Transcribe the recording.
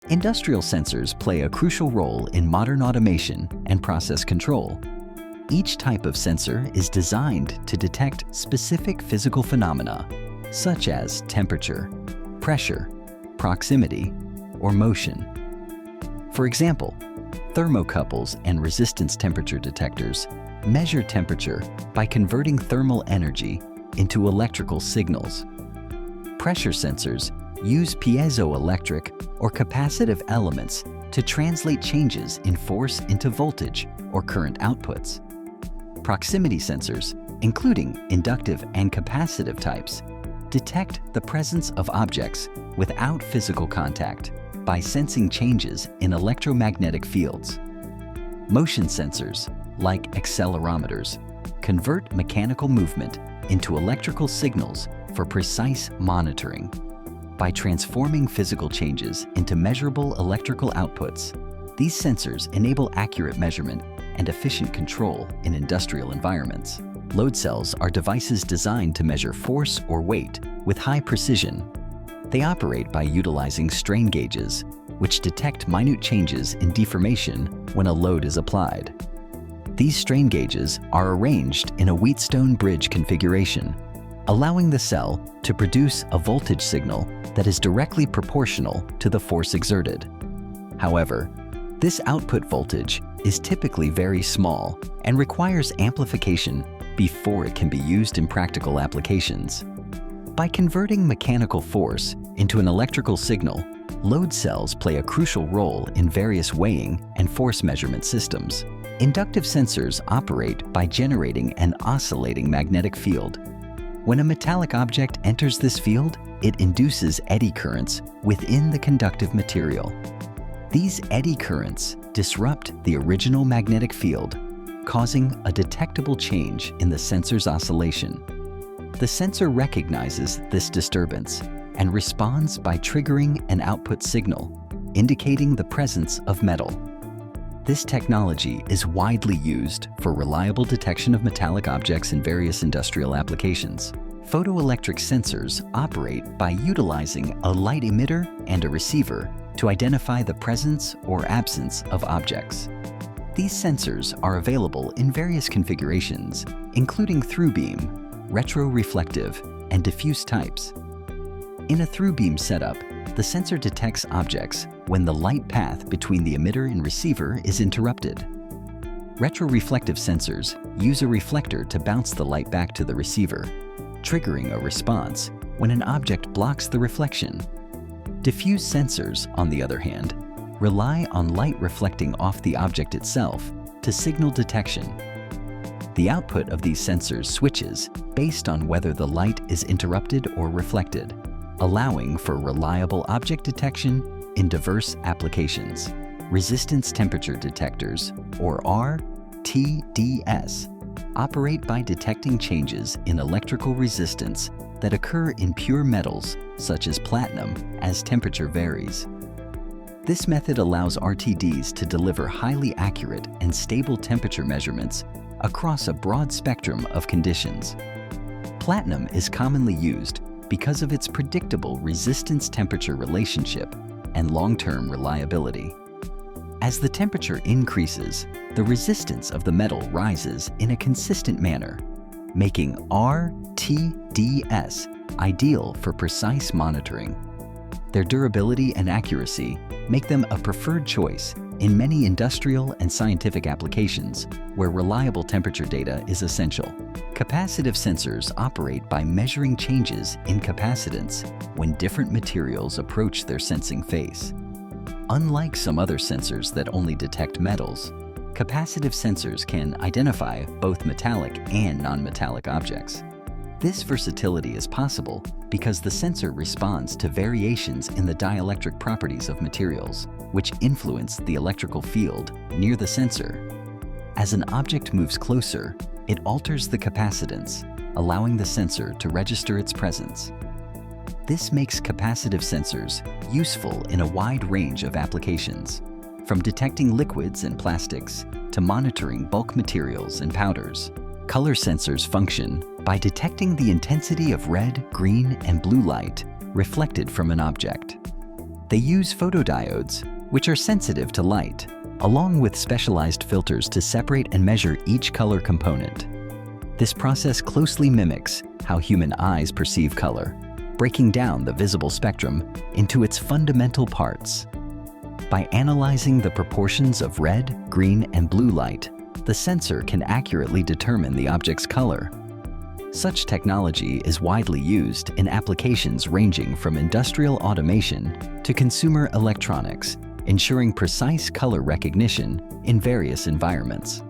Industrial sensors play a crucial role in modern automation and process control. Each type of sensor is designed to detect specific physical phenomena, such as temperature, pressure, proximity, or motion. For example, thermocouples and resistance temperature detectors measure temperature by converting thermal energy into electrical signals. Pressure sensors use piezoelectric or capacitive elements to translate changes in force into voltage or current outputs. Proximity sensors, including inductive and capacitive types, detect the presence of objects without physical contact by sensing changes in electromagnetic fields. Motion sensors, like accelerometers, convert mechanical movement into electrical signals for precise monitoring. By transforming physical changes into measurable electrical outputs, these sensors enable accurate measurement and efficient control in industrial environments. Load cells are devices designed to measure force or weight with high precision. They operate by utilizing strain gauges, which detect minute changes in deformation when a load is applied. These strain gauges are arranged in a Wheatstone bridge configuration, allowing the cell to produce a voltage signal that is directly proportional to the force exerted. However, this output voltage is typically very small and requires amplification before it can be used in practical applications. By converting mechanical force into an electrical signal, load cells play a crucial role in various weighing and force measurement systems. Inductive sensors operate by generating an oscillating magnetic field. When a metallic object enters this field, it induces eddy currents within the conductive material. These eddy currents disrupt the original magnetic field, causing a detectable change in the sensor's oscillation. The sensor recognizes this disturbance and responds by triggering an output signal, indicating the presence of metal. This technology is widely used for reliable detection of metallic objects in various industrial applications. Photoelectric sensors operate by utilizing a light emitter and a receiver to identify the presence or absence of objects. These sensors are available in various configurations, including through-beam, retroreflective, and diffuse types. In a through-beam setup, the sensor detects objects when the light path between the emitter and receiver is interrupted. Retroreflective sensors use a reflector to bounce the light back to the receiver, triggering a response when an object blocks the reflection. Diffuse sensors, on the other hand, rely on light reflecting off the object itself to signal detection. The output of these sensors switches based on whether the light is interrupted or reflected, allowing for reliable object detection in diverse applications. Resistance temperature detectors, or RTDS, operate by detecting changes in electrical resistance that occur in pure metals, such as platinum, as temperature varies. This method allows RTDs to deliver highly accurate and stable temperature measurements across a broad spectrum of conditions. Platinum is commonly used because of its predictable resistance-temperature relationship and long-term reliability. As the temperature increases, the resistance of the metal rises in a consistent manner, making RTDS ideal for precise monitoring. Their durability and accuracy make them a preferred choice in many industrial and scientific applications where reliable temperature data is essential. Capacitive sensors operate by measuring changes in capacitance when different materials approach their sensing face. Unlike some other sensors that only detect metals, capacitive sensors can identify both metallic and non-metallic objects. This versatility is possible because the sensor responds to variations in the dielectric properties of materials, which influence the electrical field near the sensor. As an object moves closer, it alters the capacitance, allowing the sensor to register its presence. This makes capacitive sensors useful in a wide range of applications, from detecting liquids and plastics to monitoring bulk materials and powders. Color sensors function by detecting the intensity of red, green, and blue light reflected from an object. They use photodiodes, which are sensitive to light, along with specialized filters to separate and measure each color component. This process closely mimics how human eyes perceive color, breaking down the visible spectrum into its fundamental parts. By analyzing the proportions of red, green, and blue light, the sensor can accurately determine the object's color. Such technology is widely used in applications ranging from industrial automation to consumer electronics, ensuring precise color recognition in various environments.